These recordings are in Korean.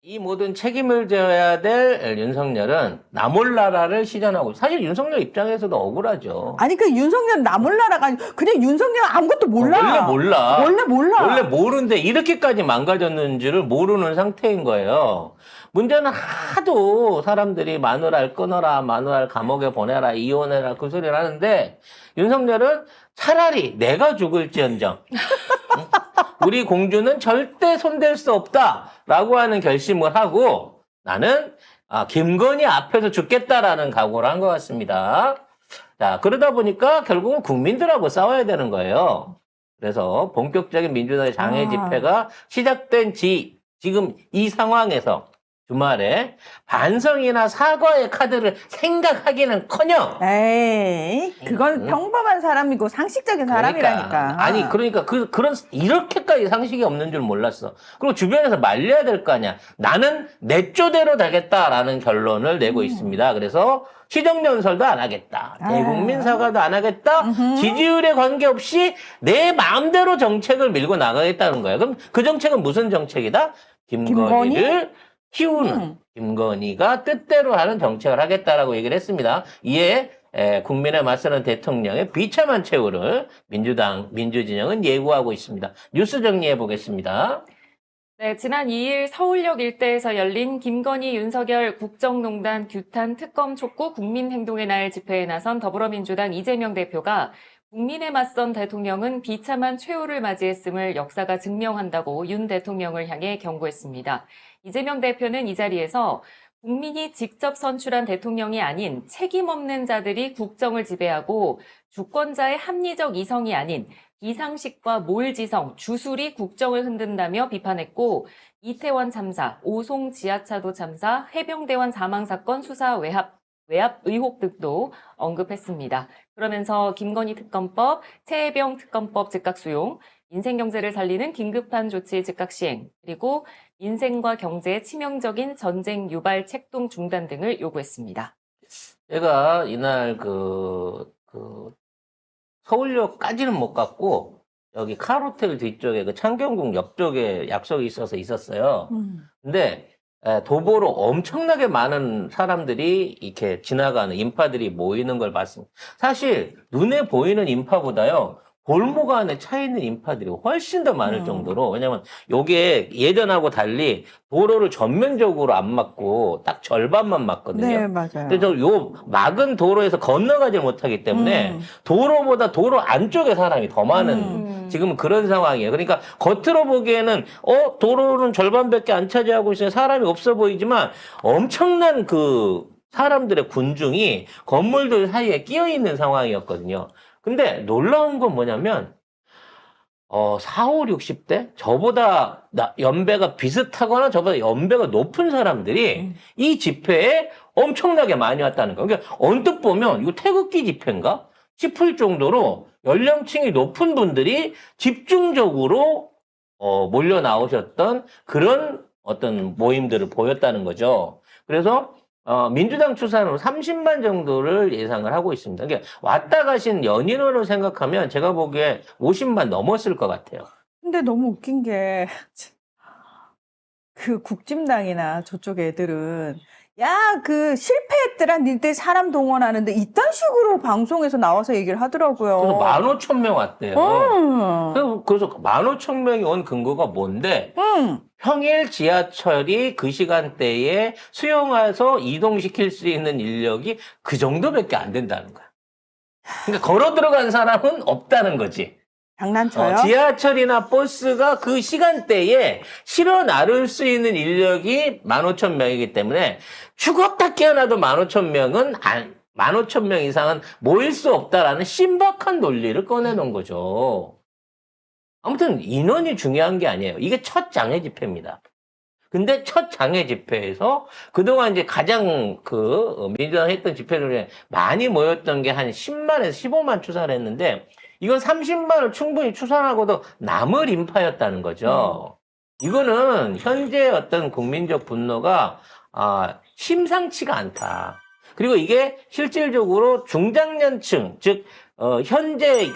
이 모든 책임을 져야 될 윤석열은 나 몰라라를 시전하고 사실 윤석열 입장에서도 억울하죠. 아니 그 윤석열 나 몰라라가 아니고 그냥 윤석열 아무것도 몰라. 원래 몰라. 원래 몰라. 원래 모르는데 이렇게까지 망가졌는지를 모르는 상태인 거예요. 문제는 하도 사람들이 마누라를 끊어라, 마누라를 감옥에 보내라, 이혼해라 그 소리를 하는데 윤석열은 차라리 내가 죽을지언정 우리 공주는 절대 손댈 수 없다라고 하는 결심을 하고 나는 김건희 앞에서 죽겠다라는 각오를 한 것 같습니다. 자, 그러다 보니까 결국은 국민들하고 싸워야 되는 거예요. 그래서 본격적인 민주당의 장애 집회가 시작된 지금 이 상황에서 주말에 반성이나 사과의 카드를 생각하기는커녕 에이, 그건 평범한 사람이고 상식적인 사람이라니까. 아니 그러니까 그런 이렇게까지 상식이 없는 줄 몰랐어. 그리고 주변에서 말려야 될 거 아니야. 나는 내 쪼대로 되겠다라는 결론을 내고 있습니다. 그래서 시정연설도 안 하겠다. 대국민 사과도 안 하겠다. 지지율에 관계없이 내 마음대로 정책을 밀고 나가겠다는 거야. 그럼 그 정책은 무슨 정책이다? 김건희를 키우는 김건희가 뜻대로 하는 정책을 하겠다라고 얘기를 했습니다. 이에 국민에 맞서는 대통령의 비참한 최후를 민주진영은 예고하고 있습니다. 뉴스 정리해 보겠습니다. 네, 지난 2일 서울역 일대에서 열린 김건희, 윤석열 국정농단 규탄 특검 촉구 국민행동의 날 집회에 나선 더불어민주당 이재명 대표가 국민에 맞선 대통령은 비참한 최후를 맞이했음을 역사가 증명한다고 윤 대통령을 향해 경고했습니다. 이재명 대표는 이 자리에서 국민이 직접 선출한 대통령이 아닌 책임 없는 자들이 국정을 지배하고 주권자의 합리적 이성이 아닌 비상식과 몰지성, 주술이 국정을 흔든다며 비판했고 이태원 참사, 오송 지하차도 참사, 해병대원 사망 사건 수사 외압 의혹 등도 언급했습니다. 그러면서 김건희 특검법, 최혜병 특검법 즉각 수용, 인생경제를 살리는 긴급한 조치 즉각 시행, 그리고 인생과 경제에 치명적인 전쟁 유발 책동 중단 등을 요구했습니다. 제가 이날 서울역까지는 못 갔고 여기 카로텔 뒤쪽에 그 창경궁 옆쪽에 약속이 있었어요. 근데 도보로 엄청나게 많은 사람들이 이렇게 지나가는 인파들이 모이는 걸 봤습니다. 사실 눈에 보이는 인파보다요. 골목 안에 차 있는 인파들이 훨씬 더 많을 정도로 왜냐면 요게 예전하고 달리 도로를 전면적으로 안 막고 딱 절반만 막거든요. 네, 맞아요. 그래서 요 막은 도로에서 건너가지 못하기 때문에 도로보다 도로 안쪽에 사람이 더 많은 지금 그런 상황이에요. 그러니까 겉으로 보기에는 도로는 절반밖에 안 차지하고 있어요. 사람이 없어 보이지만 엄청난 그 사람들의 군중이 건물들 사이에 끼어 있는 상황이었거든요. 근데 놀라운 건 뭐냐면 40, 60대? 저보다 연배가 비슷하거나 저보다 연배가 높은 사람들이 이 집회에 엄청나게 많이 왔다는 거예요. 그러니까 언뜻 보면 이거 태극기 집회인가 싶을 정도로 연령층이 높은 분들이 집중적으로 몰려 나오셨던 그런 어떤 모임들을 보였다는 거죠. 그래서 민주당 추산으로 30만 정도를 예상을 하고 있습니다. 그러니까 왔다 가신 연인으로 생각하면 제가 보기에 50만 넘었을 것 같아요. 근데 너무 웃긴 게 그 국진당이나 저쪽 애들은 야, 그 실패했더라. 니들 사람 동원하는데 이딴 식으로 방송에서 나와서 얘기를 하더라고요. 그래서 15,000명 왔대요. 그래서 15,000명이 온 근거가 뭔데? 평일 지하철이 그 시간대에 수용해서 이동시킬 수 있는 인력이 그 정도밖에 안 된다는 거야. 그러니까 걸어 들어간 사람은 없다는 거지. 장난쳐요? 지하철이나 버스가 그 시간대에 실어 나를 수 있는 인력이 15,000명이기 때문에 죽었다 깨어나도 15,000명 이상은 모일 수 없다라는 신박한 논리를 꺼내놓은 거죠. 아무튼 인원이 중요한 게 아니에요. 이게 첫 장애 집회입니다. 근데 첫 장애 집회에서 그동안 이제 가장 민주당 했던 집회들 중에 많이 모였던 게 한 10만에서 15만 추산을 했는데 이건 30만을 충분히 추산하고도 남을 인파였다는 거죠. 이거는 현재 어떤 국민적 분노가 심상치가 않다. 그리고 이게 실질적으로 중장년층, 즉 현재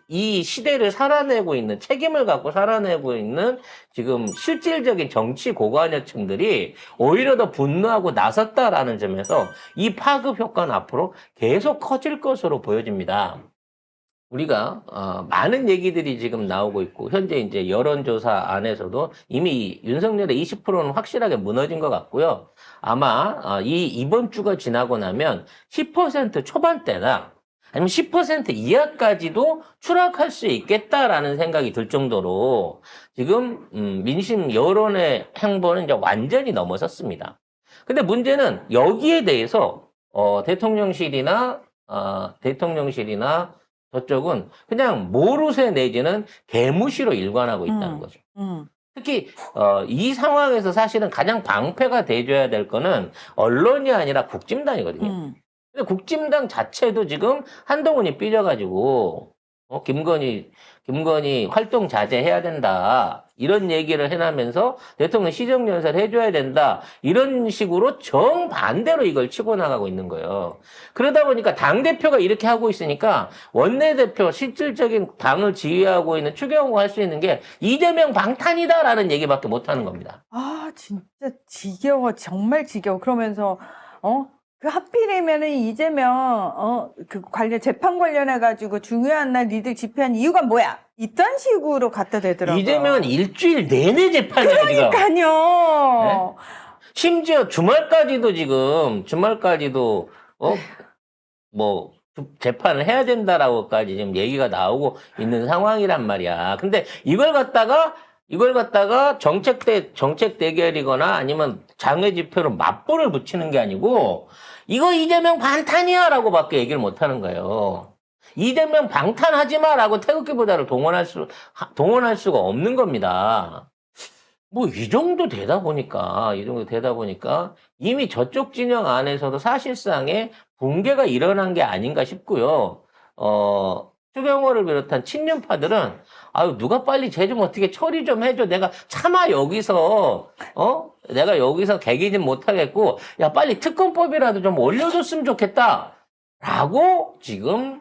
이 시대를 살아내고 있는, 책임을 갖고 살아내고 있는 지금 실질적인 정치 고관여층들이 오히려 더 분노하고 나섰다라는 점에서 이 파급 효과는 앞으로 계속 커질 것으로 보여집니다. 우리가 많은 얘기들이 지금 나오고 있고 현재 이제 여론조사 안에서도 이미 윤석열의 20%는 확실하게 무너진 것 같고요. 아마 이번 주가 지나고 나면 10% 초반대나 아니면 10% 이하까지도 추락할 수 있겠다라는 생각이 들 정도로 지금 민심 여론의 행보는 이제 완전히 넘어섰습니다. 근데 문제는 여기에 대해서 대통령실이나 저쪽은 그냥 모르쇠 내지는 개무시로 일관하고 있다는 거죠. 특히 이 상황에서 사실은 가장 방패가 돼줘야 될 거는 언론이 아니라 국짐당이거든요. 근데 국짐당 자체도 지금 한동훈이 삐져가지고 김건희 활동 자제해야 된다. 이런 얘기를 해나면서 대통령 시정연설 해줘야 된다. 이런 식으로 정반대로 이걸 치고 나가고 있는 거예요. 그러다 보니까 당대표가 이렇게 하고 있으니까 원내대표, 실질적인 당을 지휘하고 있는 추경호가 할 수 있는 게 이재명 방탄이다라는 얘기밖에 못 하는 겁니다. 아, 진짜 지겨워. 정말 지겨워. 그러면서, 그 하필이면은 이재명, 재판 관련해가지고 중요한 날 니들 집회한 이유가 뭐야? 이딴 식으로 갖다 대더라고요. 이재명은 일주일 내내 재판이야, 지금. 그러니까요. 네? 심지어 주말까지도 재판을 해야 된다라고까지 지금 얘기가 나오고 있는 상황이란 말이야. 근데 이걸 갖다가 정책 대결이거나 아니면 장외 집회로 맞불을 붙이는 게 아니고 이거 이재명 방탄이야라고 밖에 얘기를 못 하는 거예요. 이재명 방탄하지 마라고 태극기보다를 동원할 수가 없는 겁니다. 이 정도 되다 보니까 이미 저쪽 진영 안에서도 사실상의 붕괴가 일어난 게 아닌가 싶고요. 추경호를 비롯한 친윤파들은 누가 빨리 쟤 좀 어떻게 처리 좀 해줘. 내가 차마 여기서 개기 좀 못하겠고 야 빨리 특검법이라도 좀 올려줬으면 좋겠다 라고 지금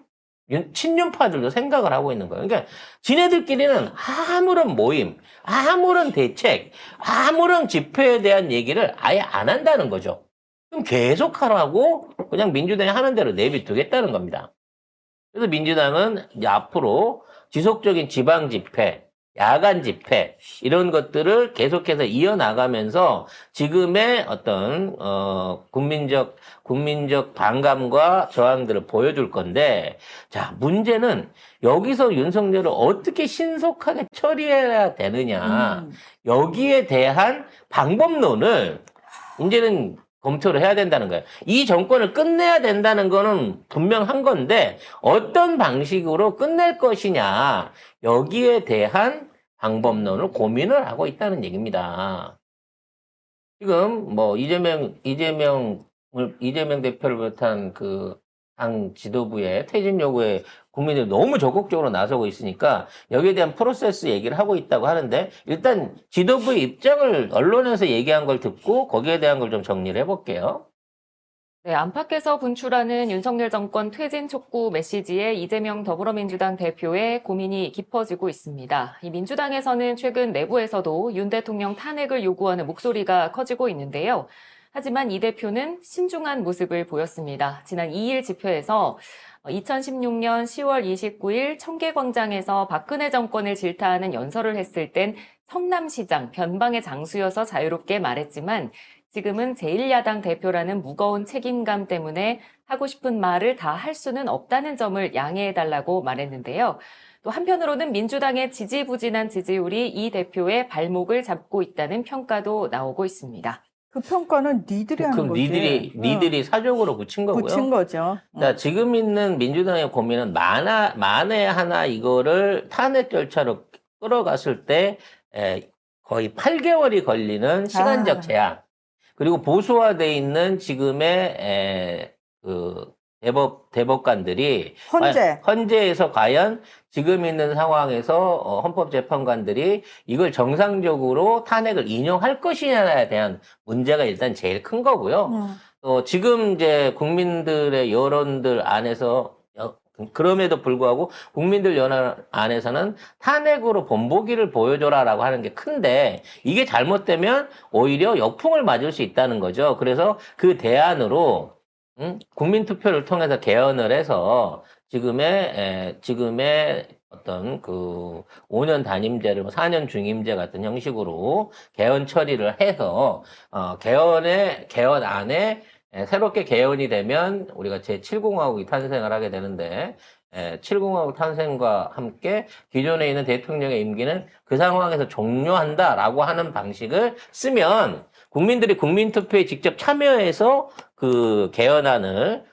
친윤파들도 생각을 하고 있는 거예요. 그러니까 지네들끼리는 아무런 모임, 아무런 대책, 아무런 집회에 대한 얘기를 아예 안 한다는 거죠. 그럼 계속 하라고 그냥 민주당이 하는 대로 내비두겠다는 겁니다. 그래서 민주당은 이제 앞으로 지속적인 지방 집회, 야간 집회 이런 것들을 계속해서 이어나가면서 지금의 어떤 국민적 반감과 저항들을 보여줄 건데, 자 문제는 여기서 윤석열을 어떻게 신속하게 처리해야 되느냐, 여기에 대한 방법론을 이제는 검토를 해야 된다는 거예요. 이 정권을 끝내야 된다는 거는 분명한 건데 어떤 방식으로 끝낼 것이냐, 여기에 대한 방법론을 고민을 하고 있다는 얘기입니다. 지금 이재명 대표를 비롯한 당 지도부의 퇴진 요구에 국민들이 너무 적극적으로 나서고 있으니까 여기에 대한 프로세스 얘기를 하고 있다고 하는데, 일단 지도부의 입장을 언론에서 얘기한 걸 듣고 거기에 대한 걸 좀 정리를 해볼게요. 네, 안팎에서 분출하는 윤석열 정권 퇴진 촉구 메시지에 이재명 더불어민주당 대표의 고민이 깊어지고 있습니다. 이 민주당에서는 최근 내부에서도 윤 대통령 탄핵을 요구하는 목소리가 커지고 있는데요. 하지만 이 대표는 신중한 모습을 보였습니다. 지난 2일 집회에서 2016년 10월 29일 청계광장에서 박근혜 정권을 질타하는 연설을 했을 땐 성남시장 변방의 장수여서 자유롭게 말했지만 지금은 제1야당 대표라는 무거운 책임감 때문에 하고 싶은 말을 다 할 수는 없다는 점을 양해해달라고 말했는데요. 또 한편으로는 민주당의 지지부진한 지지율이 이 대표의 발목을 잡고 있다는 평가도 나오고 있습니다. 그 평가는 니들이 하는 거지. 니들이 사족으로 붙인 거고요. 붙인 거죠. 자, 지금 있는 민주당의 고민은 만에 하나 이거를 탄핵 절차로 끌어갔을 때 거의 8개월이 걸리는 시간적 제한, 그리고 보수화돼 있는 지금의 대법관들이 헌재에서 과연 지금 있는 상황에서 헌법재판관들이 이걸 정상적으로 탄핵을 인용할 것이냐에 대한 문제가 일단 제일 큰 거고요. 지금 이제 국민들의 여론들 안에서 그럼에도 불구하고 국민들 연합 안에서는 탄핵으로 본보기를 보여줘라라고 하는 게 큰데 이게 잘못되면 오히려 역풍을 맞을 수 있다는 거죠. 그래서 그 대안으로 국민투표를 통해서 개헌을 해서 지금의 어떤 그 5년 단임제를 4년 중임제 같은 형식으로 개헌 처리를 해서 개헌 안에 새롭게 개헌이 되면 우리가 제7공화국이 탄생을 하게 되는데 7공화국 탄생과 함께 기존에 있는 대통령의 임기는 그 상황에서 종료한다라고 하는 방식을 쓰면 국민들이 국민투표에 직접 참여해서 그 개헌안을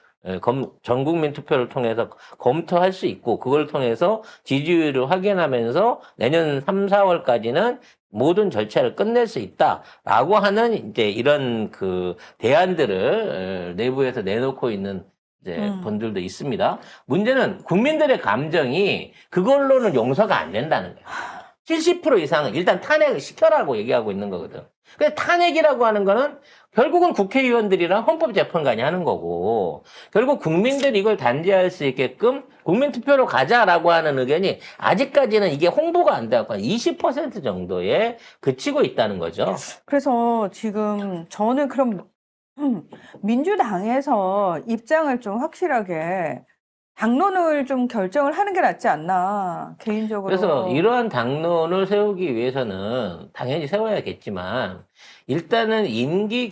전국민 투표를 통해서 검토할 수 있고 그걸 통해서 지지율을 확인하면서 내년 3, 4월까지는 모든 절차를 끝낼 수 있다라고 하는 이제 이런 그 대안들을 내부에서 내놓고 있는 이제 분들도 있습니다. 문제는 국민들의 감정이 그걸로는 용서가 안 된다는 거예요. 70% 이상은 일단 탄핵을 시켜라고 얘기하고 있는 거거든. 근데 탄핵이라고 하는 거는 결국은 국회의원들이랑 헌법재판관이 하는 거고 결국 국민들이 이걸 단죄할 수 있게끔 국민투표로 가자라고 하는 의견이 아직까지는 이게 홍보가 안 돼갖고 20% 정도에 그치고 있다는 거죠. 그래서 지금 저는 그럼 민주당에서 입장을 좀 확실하게 당론을 좀 결정을 하는 게 낫지 않나 개인적으로. 그래서 이러한 당론을 세우기 위해서는 당연히 세워야겠지만 일단은 임기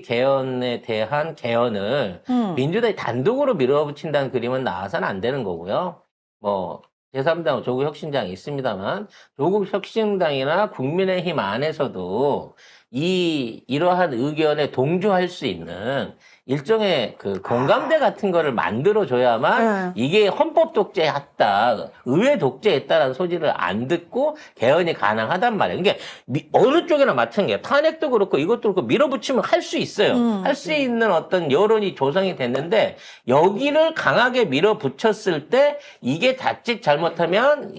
개헌에 대한 개헌을 민주당이 단독으로 밀어붙인다는 그림은 나와서는 안 되는 거고요. 뭐 제3당 조국 혁신당이 있습니다만 조국 혁신당이나 국민의힘 안에서도 이러한 의견에 동조할 수 있는 일종의 그 공감대 같은 거를 만들어줘야만 이게 헌법 독재했다, 의회 독재했다라는 소리를 안 듣고 개헌이 가능하단 말이에요. 그러니까 어느 쪽이나 마찬가지예요. 탄핵도 그렇고 이것도 그렇고 밀어붙이면 할 수 있어요. 할 수 있는 어떤 여론이 조성이 됐는데 여기를 강하게 밀어붙였을 때 이게 자칫 잘못하면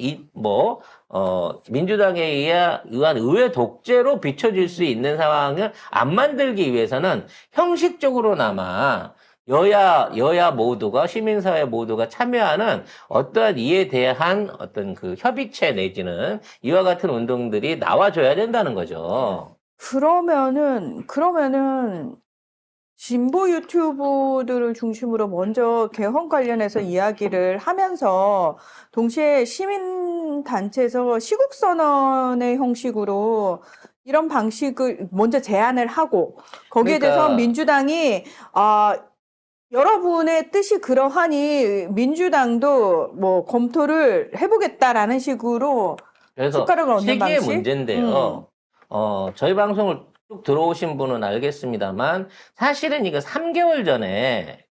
민주당에 의한 의회 독재로 비춰질 수 있는 상황을 안 만들기 위해서는 형식적으로나마 여야 모두가 시민사회 모두가 참여하는 어떠한 이에 대한 어떤 그 협의체 내지는 이와 같은 운동들이 나와줘야 된다는 거죠. 그러면은 진보 유튜브들을 중심으로 먼저 개헌 관련해서 이야기를 하면서 동시에 시민단체에서 시국선언의 형식으로 이런 방식을 먼저 제안을 하고 거기에 대해서 그러니까 민주당이 여러분의 뜻이 그러하니 민주당도 뭐 검토를 해보겠다라는 식으로 그래서 숟가락을 얹는 시기의 방식? 문제인데요. 저희 방송을 쭉 들어오신 분은 알겠습니다만 사실은 이거 3개월 전에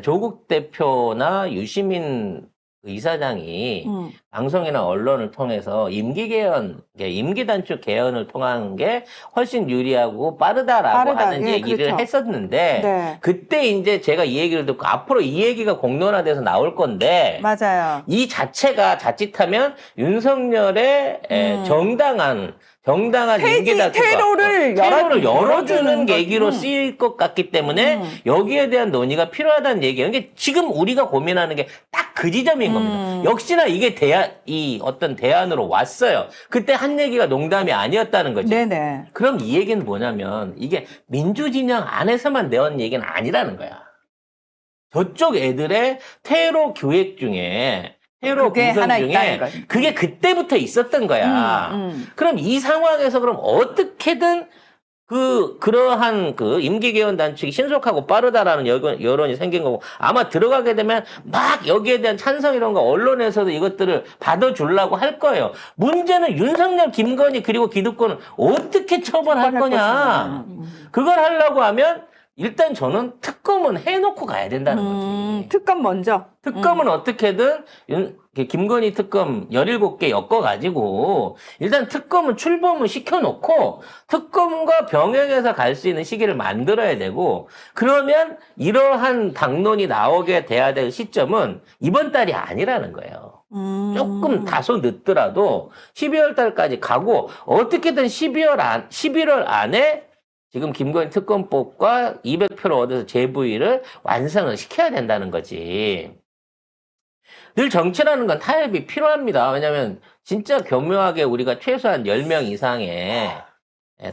조국 대표나 유시민 이사장이 방송이나 언론을 통해서 임기 단축 개헌을 통한 게 훨씬 유리하고 빠르다라고 하는 예, 얘기를 그렇죠. 했었는데 네. 그때 이제 제가 이 얘기를 듣고 앞으로 이 얘기가 공론화돼서 나올 건데 맞아요. 이 자체가 자칫하면 윤석열의 정당한 임기 단축 테러를 열어주는 계기로 쓰일 것 같기 때문에 여기에 대한 논의가 필요하다는 얘기예요. 이게 지금 우리가 고민하는 게 딱 그 지점인 겁니다. 역시나 이게 어떤 대안으로 왔어요. 그때 한 얘기가 농담이 아니었다는 거지. 네네. 그럼 이 얘기는 뭐냐면 이게 민주진영 안에서만 내온 얘기는 아니라는 거야. 저쪽 애들의 테러 교획 중에 테러 그게 구성 하나 중에 있다는 거지. 그게 그때부터 있었던 거야. 그럼 이 상황에서 그럼 어떻게든 그러한 임기 개헌 단축이 신속하고 빠르다라는 여론이 생긴 거고 아마 들어가게 되면 막 여기에 대한 찬성 이런 거 언론에서도 이것들을 받아주려고 할 거예요. 문제는 윤석열, 김건희 그리고 기득권을 어떻게 처벌할 거냐. 그걸 하려고 하면 일단 저는 특검은 해놓고 가야 된다는 거지. 특검 먼저. 특검은 어떻게든 김건희 특검 17개 엮어가지고 일단 특검은 출범을 시켜놓고 특검과 병행해서 갈 수 있는 시기를 만들어야 되고 그러면 이러한 당론이 나오게 돼야 될 시점은 이번 달이 아니라는 거예요. 조금 다소 늦더라도 12월 달까지 가고 어떻게든 11월 안에 지금 김건희 특검법과 200표를 얻어서 재부의를 완성을 시켜야 된다는 거지. 늘 정치라는 건 타협이 필요합니다. 왜냐하면 진짜 교묘하게 우리가 최소한 10명 이상의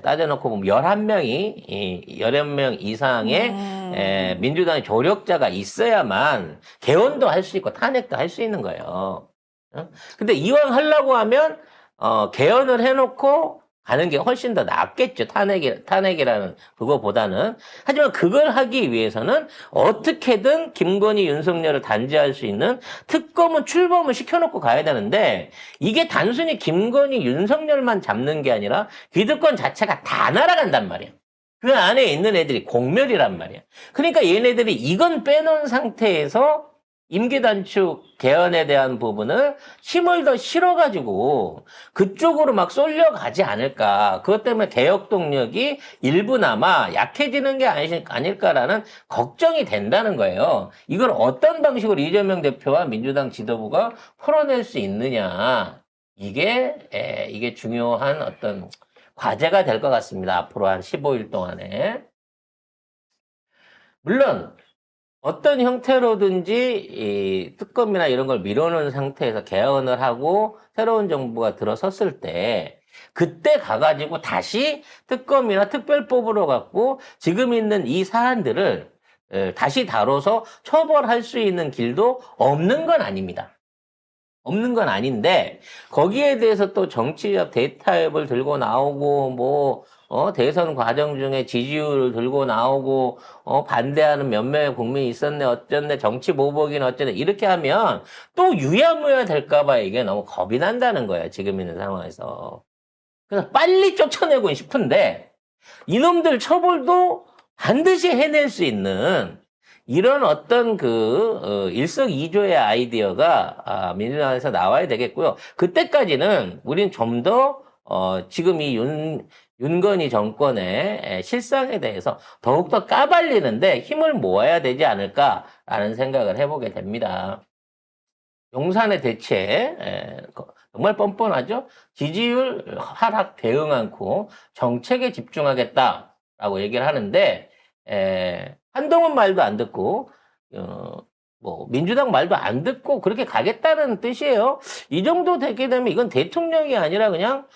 따져놓고 보면 11명 이상의 민주당의 조력자가 있어야만 개헌도 할 수 있고 탄핵도 할 수 있는 거예요. 근데 이왕 하려고 하면 개헌을 해놓고 가는 게 훨씬 더 낫겠죠. 탄핵이라는 그거보다는. 하지만 그걸 하기 위해서는 어떻게든 김건희, 윤석열을 단죄할 수 있는 특검은 출범을 시켜놓고 가야 되는데 이게 단순히 김건희, 윤석열만 잡는 게 아니라 기득권 자체가 다 날아간단 말이야. 그 안에 있는 애들이 공멸이란 말이야. 그러니까 얘네들이 이건 빼놓은 상태에서 임기 단축 개헌에 대한 부분을 힘을 더 실어가지고 그쪽으로 막 쏠려가지 않을까. 그것 때문에 개혁 동력이 일부나마 약해지는 게 아닐까라는 걱정이 된다는 거예요. 이걸 어떤 방식으로 이재명 대표와 민주당 지도부가 풀어낼 수 있느냐. 이게 중요한 어떤 과제가 될 것 같습니다. 앞으로 한 15일 동안에. 물론 어떤 형태로든지 이 특검이나 이런 걸 밀어놓은 상태에서 개헌을 하고 새로운 정부가 들어섰을 때 그때 가가지고 다시 특검이나 특별법으로 갖고 지금 있는 이 사안들을 다시 다뤄서 처벌할 수 있는 길도 없는 건 아닙니다. 없는 건 아닌데 거기에 대해서 또 정치적 대타협을 들고 나오고 대선 과정 중에 지지율을 들고 나오고 반대하는 몇몇의 국민이 있었네 어쩌네 정치 보복이네 어쩌네 이렇게 하면 또 유야무야 될까봐 이게 너무 겁이 난다는 거야 지금 있는 상황에서. 그래서 빨리 쫓아내고 싶은데 이놈들 처벌도 반드시 해낼 수 있는 이런 어떤 일석이조의 아이디어가 민주당에서 나와야 되겠고요. 그때까지는 우린 좀 더 지금 이 윤건희 정권의 실상에 대해서 더욱더 까발리는데 힘을 모아야 되지 않을까라는 생각을 해보게 됩니다. 용산의 대체 정말 뻔뻔하죠. 지지율 하락 대응 않고 정책에 집중하겠다라고 얘기를 하는데 한동훈 말도 안 듣고 민주당 말도 안 듣고 그렇게 가겠다는 뜻이에요. 이 정도 되게 되면 이건 대통령이 아니라 그냥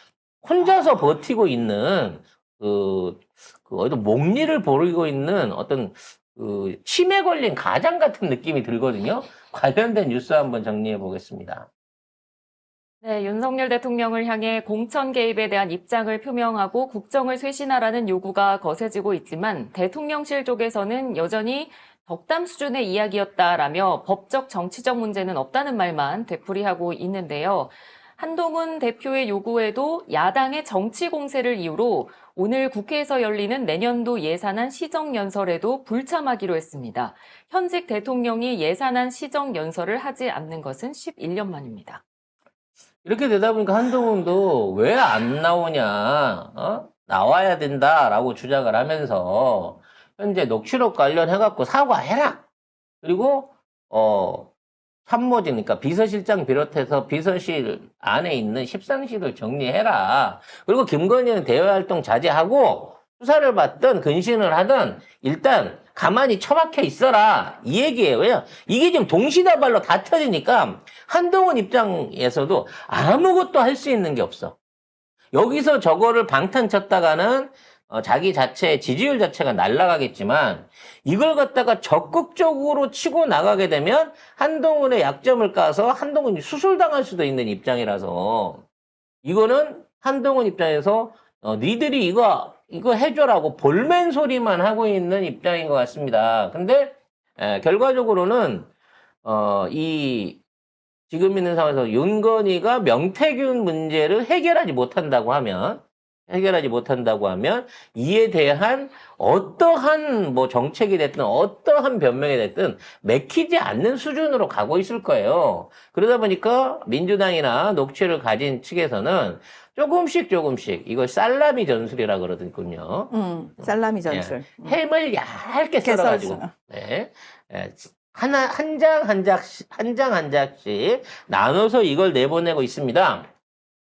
혼자서 버티고 있는 어디 목리를 보이고 있는 어떤 치매 걸린 가장 같은 느낌이 들거든요. 관련된 뉴스 한번 정리해 보겠습니다. 네, 윤석열 대통령을 향해 공천 개입에 대한 입장을 표명하고 국정을 쇄신하라는 요구가 거세지고 있지만 대통령실 쪽에서는 여전히 덕담 수준의 이야기였다라며 법적 정치적 문제는 없다는 말만 되풀이하고 있는데요. 한동훈 대표의 요구에도 야당의 정치 공세를 이유로 오늘 국회에서 열리는 내년도 예산안 시정연설에도 불참하기로 했습니다. 현직 대통령이 예산안 시정연설을 하지 않는 것은 11년 만입니다. 이렇게 되다 보니까 한동훈도 왜 안 나오냐, 나와야 된다라고 주장을 하면서 현재 녹취록 관련해갖고 사과해라. 그리고 참모진, 그러니까 비서실장 비롯해서 비서실 안에 있는 십상실을 정리해라. 그리고 김건희는 대외활동 자제하고 수사를 받든 근신을 하든 일단 가만히 처박혀 있어라. 이 얘기예요. 왜냐? 이게 지금 동시다발로 다 터지니까 한동훈 입장에서도 아무것도 할 수 있는 게 없어. 여기서 저거를 방탄 쳤다가는 자기 자체 지지율 자체가 날아가겠지만 이걸 갖다가 적극적으로 치고 나가게 되면 한동훈의 약점을 까서 한동훈이 수술당할 수도 있는 입장이라서 이거는 한동훈 입장에서 니들이 이거 해줘라고 볼멘 소리만 하고 있는 입장인 것 같습니다. 근데 결과적으로는 지금 있는 상황에서 윤건희가 명태균 문제를 해결하지 못한다고 하면 이에 대한 어떠한 정책이 됐든 어떠한 변명이 됐든 맥히지 않는 수준으로 가고 있을 거예요. 그러다 보니까 민주당이나 녹취를 가진 측에서는 조금씩 이걸 살라미 전술이라 그러더군요. 살라미 전술. 햄을 얇게 썰어가지고 한 장 한 장씩 나눠서 이걸 내보내고 있습니다.